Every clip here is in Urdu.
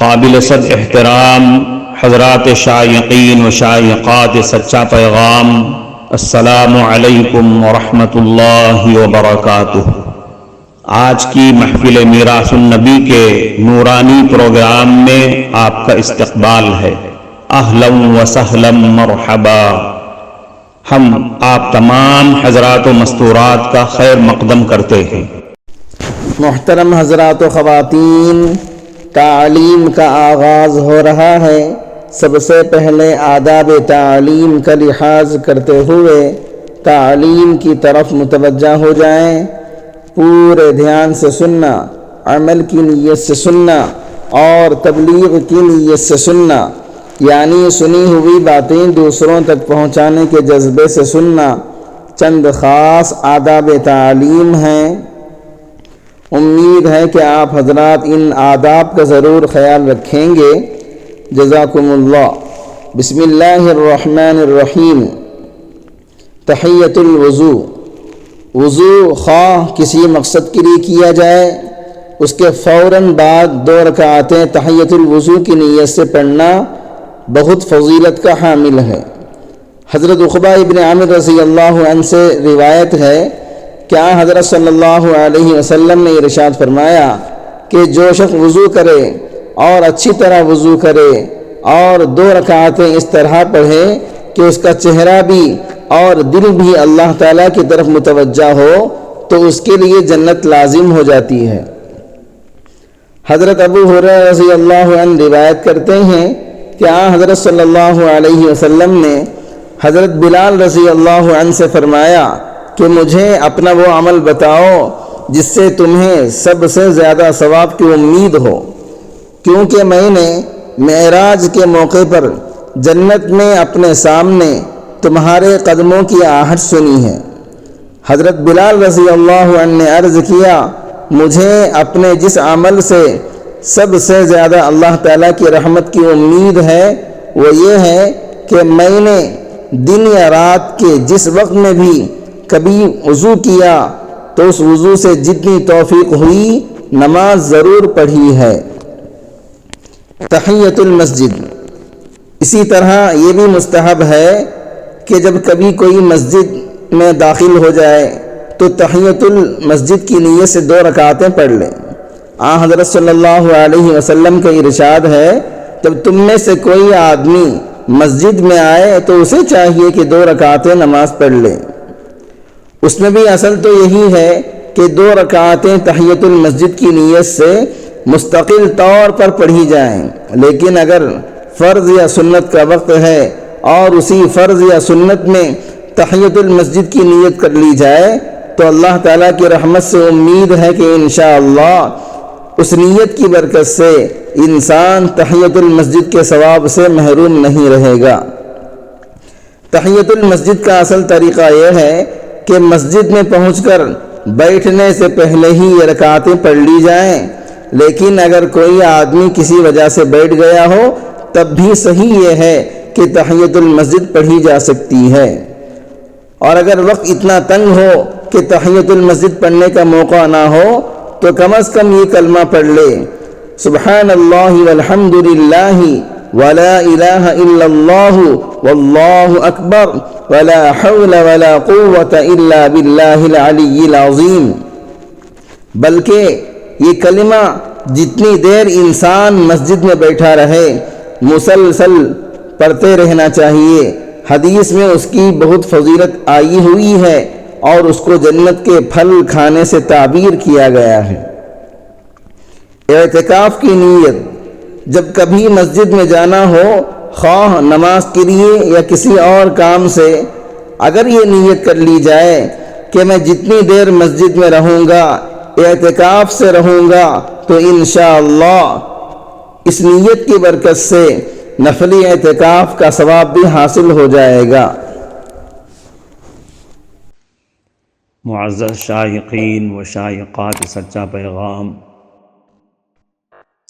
قابل صد احترام حضرات شائقین و شائقات سچا پیغام، السلام علیکم ورحمۃ اللہ وبرکاتہ۔ آج کی محفل میراث النبی کے نورانی پروگرام میں آپ کا استقبال ہے۔ اہلا و سہلا مرحبا۔ ہم آپ تمام حضرات و مستورات کا خیر مقدم کرتے ہیں۔ محترم حضرات و خواتین، تعلیم کا آغاز ہو رہا ہے۔ سب سے پہلے آداب تعلیم کا لحاظ کرتے ہوئے تعلیم کی طرف متوجہ ہو جائیں۔ پورے دھیان سے سننا، عمل کی نیت سے سننا اور تبلیغ کی نیت سے سننا، یعنی سنی ہوئی باتیں دوسروں تک پہنچانے کے جذبے سے سننا چند خاص آداب تعلیم ہیں۔ امید ہے کہ آپ حضرات ان آداب کا ضرور خیال رکھیں گے۔ جزاکم اللہ۔ بسم اللہ الرحمن الرحیم۔ تحیۃ الوضو۔ وضو خواہ کسی مقصد کے لیے کیا جائے، اس کے فوراً بعد 2 رکعتیں تحیۃ الوضو کی نیت سے پڑھنا بہت فضیلت کا حامل ہے۔ حضرت عقبہ ابن عامر رضی اللہ عنہ سے روایت ہے کہ حضرت صلی اللہ علیہ وسلم نے ارشاد فرمایا کہ جو شخص وضو کرے اور اچھی طرح وضو کرے اور 2 رکعتیں اس طرح پڑھے کہ اس کا چہرہ بھی اور دل بھی اللہ تعالیٰ کی طرف متوجہ ہو تو اس کے لیے جنت لازم ہو جاتی ہے۔ حضرت ابو ہریرہ رضی اللہ عنہ روایت کرتے ہیں کہ حضرت صلی اللہ علیہ وسلم نے حضرت بلال رضی اللہ عنہ سے فرمایا کہ مجھے اپنا وہ عمل بتاؤ جس سے تمہیں سب سے زیادہ ثواب کی امید ہو، کیونکہ میں نے معراج کے موقع پر جنت میں اپنے سامنے تمہارے قدموں کی آہٹ سنی ہے۔ حضرت بلال رضی اللہ عنہ نے عرض کیا، مجھے اپنے جس عمل سے سب سے زیادہ اللہ تعالیٰ کی رحمت کی امید ہے وہ یہ ہے کہ میں نے دن یا رات کے جس وقت میں بھی کبھی وضو کیا تو اس وضو سے جتنی توفیق ہوئی نماز ضرور پڑھی ہے۔ تحیۃ المسجد۔ اسی طرح یہ بھی مستحب ہے کہ جب کبھی کوئی مسجد میں داخل ہو جائے تو تحیۃ المسجد کی نیت سے 2 رکعتیں پڑھ لیں۔ حضرت صلی اللہ علیہ وسلم کا ارشاد ہے، جب تم میں سے کوئی آدمی مسجد میں آئے تو اسے چاہیے کہ 2 رکعتیں نماز پڑھ لے۔ اس میں بھی اصل تو یہی ہے کہ 2 رکعتیں تحیۃ المسجد کی نیت سے مستقل طور پر پڑھی جائیں، لیکن اگر فرض یا سنت کا وقت ہے اور اسی فرض یا سنت میں تحیۃ المسجد کی نیت کر لی جائے تو اللہ تعالیٰ کی رحمت سے امید ہے کہ انشاءاللہ اس نیت کی برکت سے انسان تحیۃ المسجد کے ثواب سے محروم نہیں رہے گا۔ تحیۃ المسجد کا اصل طریقہ یہ ہے کہ مسجد میں پہنچ کر بیٹھنے سے پہلے ہی یہ رکعتیں پڑھ لی جائیں، لیکن اگر کوئی آدمی کسی وجہ سے بیٹھ گیا ہو تب بھی صحیح یہ ہے کہ تحیۃ المسجد پڑھی جا سکتی ہے۔ اور اگر وقت اتنا تنگ ہو کہ تحیۃ المسجد پڑھنے کا موقع نہ ہو تو کم از کم یہ کلمہ پڑھ لے، سبحان اللہ والحمد للہ ولا الہ الا اللہ واللہ اکبر ولا حول ولا قوة الا باللہ العلی العظیم۔ بلکہ یہ کلمہ جتنی دیر انسان مسجد میں بیٹھا رہے مسلسل پڑھتے رہنا چاہیے۔ حدیث میں اس کی بہت فضیلت آئی ہوئی ہے اور اس کو جنت کے پھل کھانے سے تعبیر کیا گیا ہے۔ اعتکاف کی نیت۔ جب کبھی مسجد میں جانا ہو، خواہ نماز کے لیے یا کسی اور کام سے، اگر یہ نیت کر لی جائے کہ میں جتنی دیر مسجد میں رہوں گا اعتکاف سے رہوں گا تو انشاءاللہ اس نیت کی برکت سے نفلی اعتکاف کا ثواب بھی حاصل ہو جائے گا۔ معزز شائقین و شائقات سچا پیغام،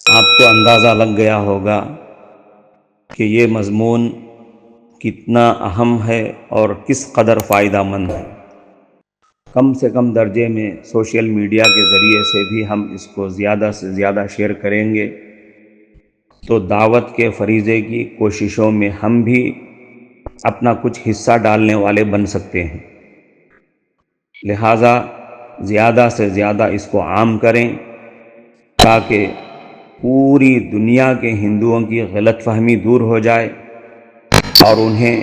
آپ کو اندازہ لگ گیا ہوگا کہ یہ مضمون کتنا اہم ہے اور کس قدر فائدہ مند ہے۔ کم سے کم درجے میں سوشل میڈیا کے ذریعے سے بھی ہم اس کو زیادہ سے زیادہ شیئر کریں گے تو دعوت کے فریضے کی کوششوں میں ہم بھی اپنا کچھ حصہ ڈالنے والے بن سکتے ہیں۔ لہٰذا زیادہ سے زیادہ اس کو عام کریں تاکہ پوری دنیا کے ہندوؤں کی غلط فہمی دور ہو جائے اور انہیں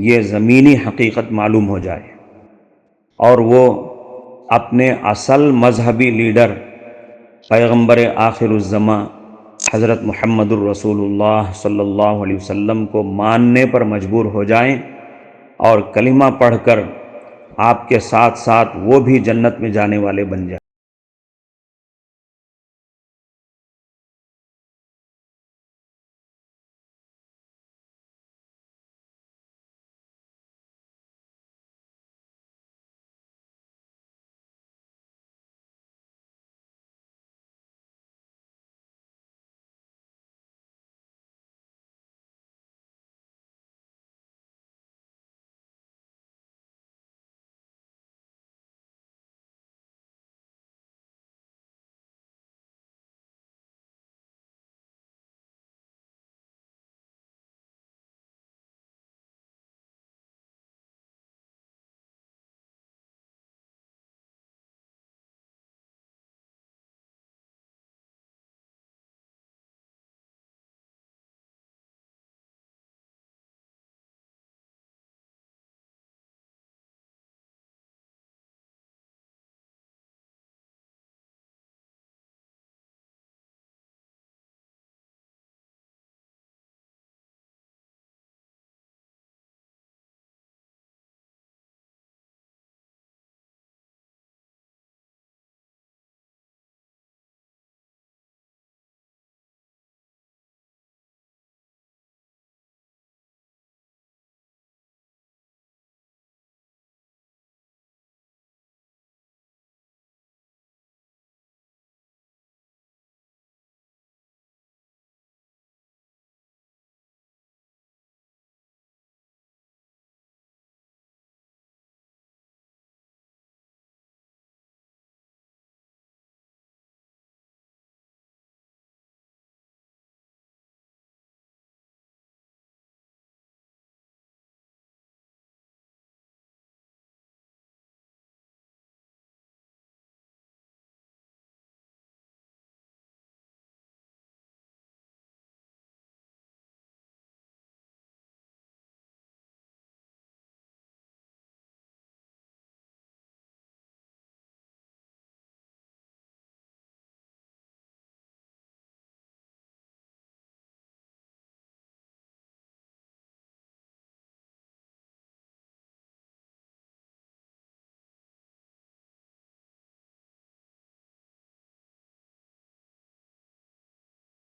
یہ زمینی حقیقت معلوم ہو جائے، اور وہ اپنے اصل مذہبی لیڈر پیغمبر آخر الزماں حضرت محمد الرسول اللہ صلی اللہ علیہ وسلم کو ماننے پر مجبور ہو جائیں، اور کلمہ پڑھ کر آپ کے ساتھ ساتھ وہ بھی جنت میں جانے والے بن جائیں۔